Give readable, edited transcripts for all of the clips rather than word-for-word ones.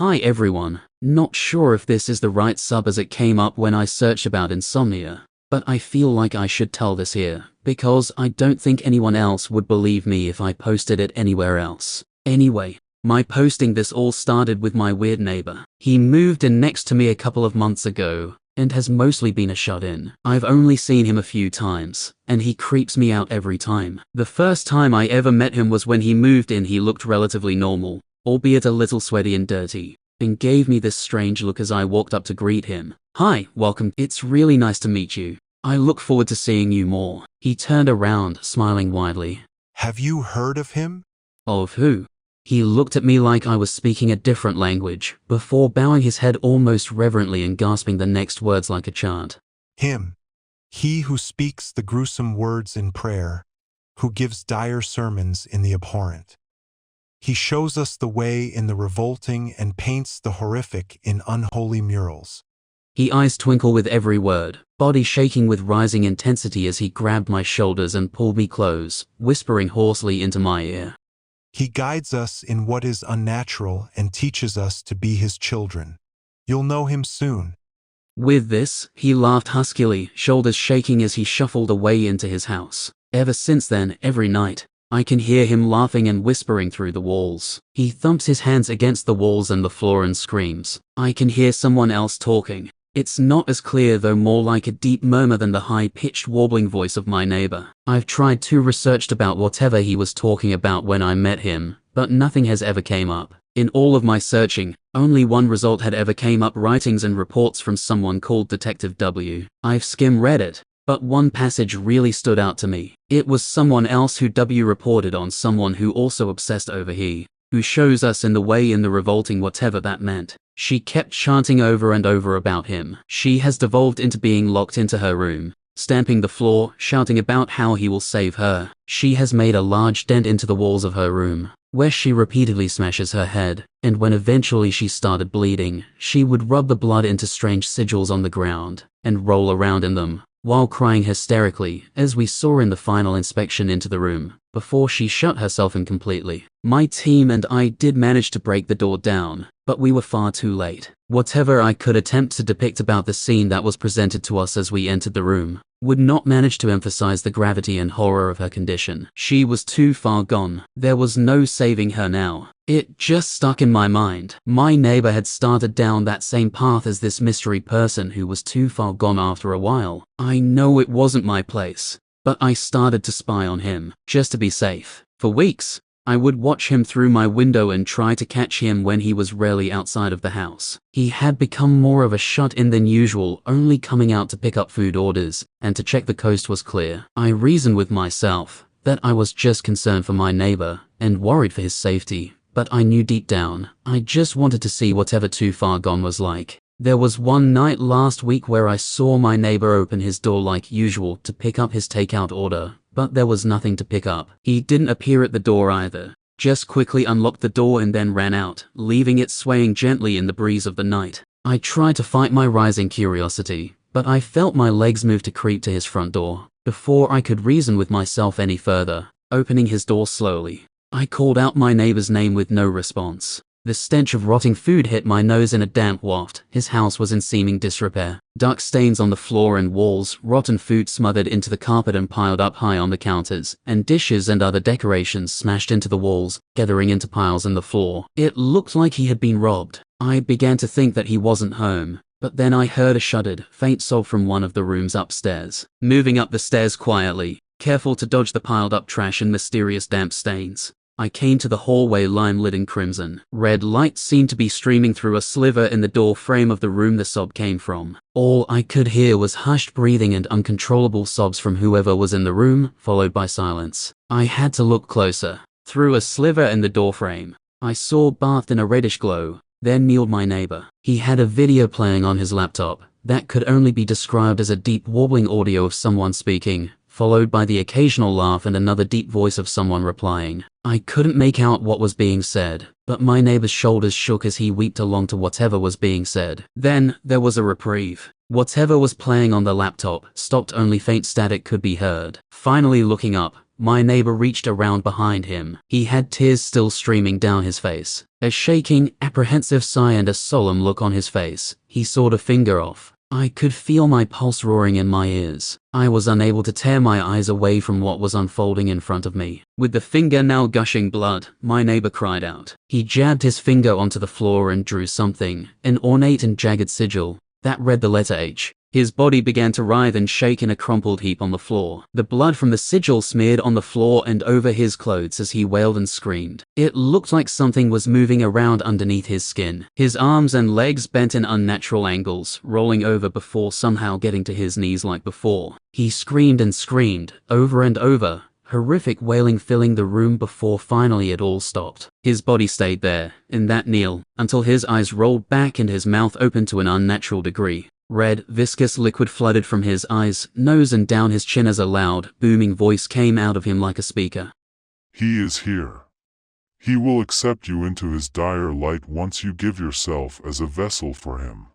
Hi everyone. Not sure if this is the right sub as it came up when I searched about insomnia, but I feel like I should tell this here, because I don't think anyone else would believe me if I posted it anywhere else. Anyway, my posting this all started with my weird neighbor. He moved in next to me a couple of months ago, and has mostly been a shut-in. I've only seen him a few times, and he creeps me out every time. The first time I ever met him was when he moved in. He looked relatively normal, albeit a little sweaty and dirty, and gave me this strange look as I walked up to greet him. "Hi, welcome. It's really nice to meet you. I look forward to seeing you more." He turned around, smiling widely. "Have you heard of him?" "Of who?" He looked at me like I was speaking a different language, before bowing his head almost reverently and gasping the next words like a chant. "Him. He who speaks the gruesome words in prayer, who gives dire sermons in the abhorrent. He shows us the way in the revolting and paints the horrific in unholy murals." His eyes twinkle with every word, body shaking with rising intensity as he grabbed my shoulders and pulled me close, whispering hoarsely into my ear. "He guides us in what is unnatural and teaches us to be his children. You'll know him soon." With this, he laughed huskily, shoulders shaking as he shuffled away into his house. Ever since then, every night, I can hear him laughing and whispering through the walls. He thumps his hands against the walls and the floor and screams. I can hear someone else talking. It's not as clear, though more like a deep murmur than the high-pitched warbling voice of my neighbor. I've tried to research about whatever he was talking about when I met him, but nothing has ever came up. In all of my searching, only one result had ever came up: writings and reports from someone called Detective W. I've skim-read it, but one passage really stood out to me. It was someone else who W reported on, someone who also obsessed over he, who shows us in the way in the revolting whatever that meant. She kept chanting over and over about him. She has devolved into being locked into her room, stamping the floor, shouting about how he will save her. She has made a large dent into the walls of her room, where she repeatedly smashes her head, and when eventually she started bleeding, she would rub the blood into strange sigils on the ground, and roll around in them, while crying hysterically, as we saw in the final inspection into the room, before she shut herself in completely. My team and I did manage to break the door down, but we were far too late. Whatever I could attempt to depict about the scene that was presented to us as we entered the room would not manage to emphasize the gravity and horror of her condition. She was too far gone. There was no saving her now. It just stuck in my mind. My neighbor had started down that same path as this mystery person who was too far gone after a while. I know it wasn't my place, but I started to spy on him, just to be safe. For weeks, I would watch him through my window and try to catch him when he was rarely outside of the house. He had become more of a shut-in than usual, only coming out to pick up food orders and to check the coast was clear. I reasoned with myself that I was just concerned for my neighbor and worried for his safety, but I knew deep down, I just wanted to see whatever Too Far Gone was like. There was one night last week where I saw my neighbor open his door like usual to pick up his takeout order, but there was nothing to pick up. He didn't appear at the door either, just quickly unlocked the door and then ran out, leaving it swaying gently in the breeze of the night. I tried to fight my rising curiosity, but I felt my legs move to creep to his front door. Before I could reason with myself any further, opening his door slowly, I called out my neighbor's name with no response. The stench of rotting food hit my nose in a damp waft. His house was in seeming disrepair. Dark stains on the floor and walls, rotten food smothered into the carpet and piled up high on the counters, and dishes and other decorations smashed into the walls, gathering into piles in the floor. It looked like he had been robbed. I began to think that he wasn't home, but then I heard a shuddered, faint sob from one of the rooms upstairs. Moving up the stairs quietly, careful to dodge the piled up trash and mysterious damp stains, I came to the hallway lime-lit in crimson. Red light seemed to be streaming through a sliver in the door frame of the room the sob came from. All I could hear was hushed breathing and uncontrollable sobs from whoever was in the room, followed by silence. I had to look closer. Through a sliver in the door frame, I saw, bathed in a reddish glow, there kneeled my neighbor. He had a video playing on his laptop that could only be described as a deep warbling audio of someone speaking, followed by the occasional laugh and another deep voice of someone replying. I couldn't make out what was being said, but my neighbor's shoulders shook as he wept along to whatever was being said. Then, there was a reprieve. Whatever was playing on the laptop stopped, only faint static could be heard. Finally looking up, my neighbor reached around behind him. He had tears still streaming down his face. A shaking, apprehensive sigh and a solemn look on his face. He sawed a finger off. I could feel my pulse roaring in my ears. I was unable to tear my eyes away from what was unfolding in front of me. With the finger now gushing blood, my neighbor cried out. He jabbed his finger onto the floor and drew something, an ornate and jagged sigil, that read the letter H. His body began to writhe and shake in a crumpled heap on the floor. The blood from the sigil smeared on the floor and over his clothes as he wailed and screamed. It looked like something was moving around underneath his skin. His arms and legs bent in unnatural angles, rolling over before somehow getting to his knees like before. He screamed and screamed, over and over, horrific wailing filling the room before finally it all stopped. His body stayed there, in that kneel, until his eyes rolled back and his mouth opened to an unnatural degree. Red, viscous liquid flooded from his eyes, nose and down his chin as a loud, booming voice came out of him like a speaker. He is here. He will accept you into his dire light once you give yourself as a vessel for him.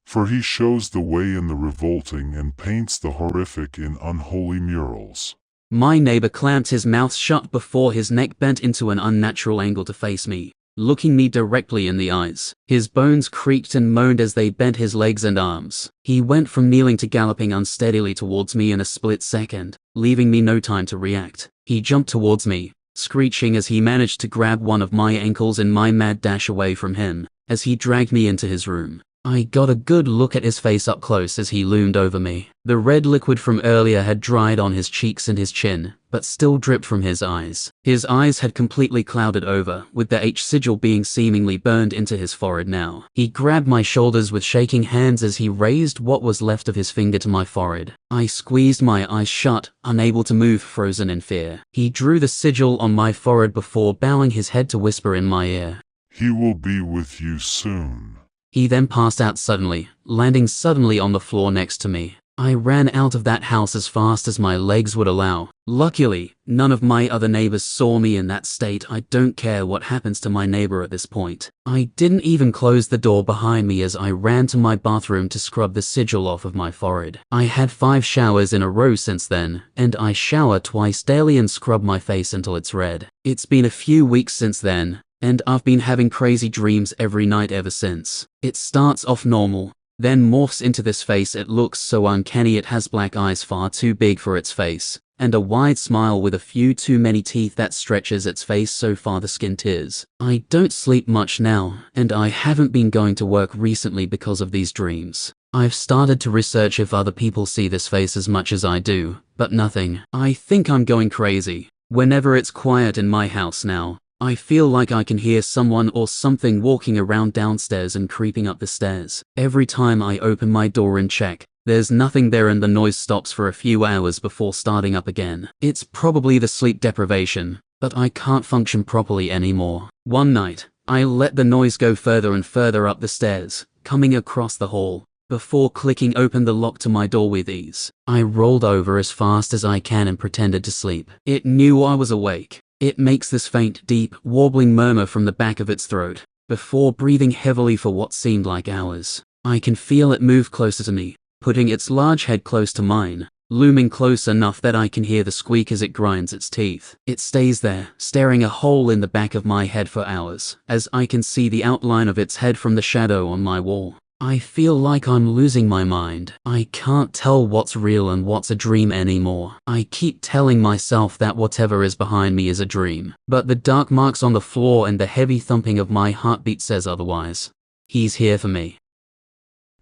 For he shows the way in the revolting and paints the horrific in unholy murals. My neighbor clamped his mouth shut before his neck bent into an unnatural angle to face me, looking me directly in the eyes. His bones creaked and moaned as they bent his legs and arms. He went from kneeling to galloping unsteadily towards me in a split second, leaving me no time to react. He jumped towards me, screeching as he managed to grab one of my ankles in my mad dash away from him, as he dragged me into his room. I got a good look at his face up close as he loomed over me. The red liquid from earlier had dried on his cheeks and his chin, but still dripped from his eyes. His eyes had completely clouded over, with the H sigil being seemingly burned into his forehead now. He grabbed my shoulders with shaking hands as he raised what was left of his finger to my forehead. I squeezed my eyes shut, unable to move, frozen in fear. He drew the sigil on my forehead before bowing his head to whisper in my ear. He will be with you soon. He then passed out suddenly, landing suddenly on the floor next to me. I ran out of that house as fast as my legs would allow. Luckily, none of my other neighbors saw me in that state. I don't care what happens to my neighbor at this point. I didn't even close the door behind me as I ran to my bathroom to scrub the sigil off of my forehead. I had 5 showers in a row since then, and I shower twice daily and scrub my face until it's red. It's been a few weeks since then, and I've been having crazy dreams every night ever since. It starts off normal, then morphs into this face. It looks so uncanny. It has black eyes far too big for its face, and a wide smile with a few too many teeth that stretches its face so far the skin tears. I don't sleep much now, and I haven't been going to work recently because of these dreams. I've started to research if other people see this face as much as I do, but nothing. I think I'm going crazy. Whenever it's quiet in my house now, I feel like I can hear someone or something walking around downstairs and creeping up the stairs. Every time I open my door and check, there's nothing there and the noise stops for a few hours before starting up again. It's probably the sleep deprivation, but I can't function properly anymore. One night, I let the noise go further and further up the stairs, coming across the hall, before clicking open the lock to my door with ease. I rolled over as fast as I can and pretended to sleep. It knew I was awake. It makes this faint, deep, warbling murmur from the back of its throat, before breathing heavily for what seemed like hours. I can feel it move closer to me, putting its large head close to mine, looming close enough that I can hear the squeak as it grinds its teeth. It stays there, staring a hole in the back of my head for hours, as I can see the outline of its head from the shadow on my wall. I feel like I'm losing my mind. I can't tell what's real and what's a dream anymore. I keep telling myself that whatever is behind me is a dream, but the dark marks on the floor and the heavy thumping of my heartbeat says otherwise. He's here for me.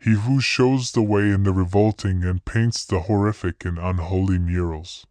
He who shows the way in the revolting and paints the horrific in unholy murals.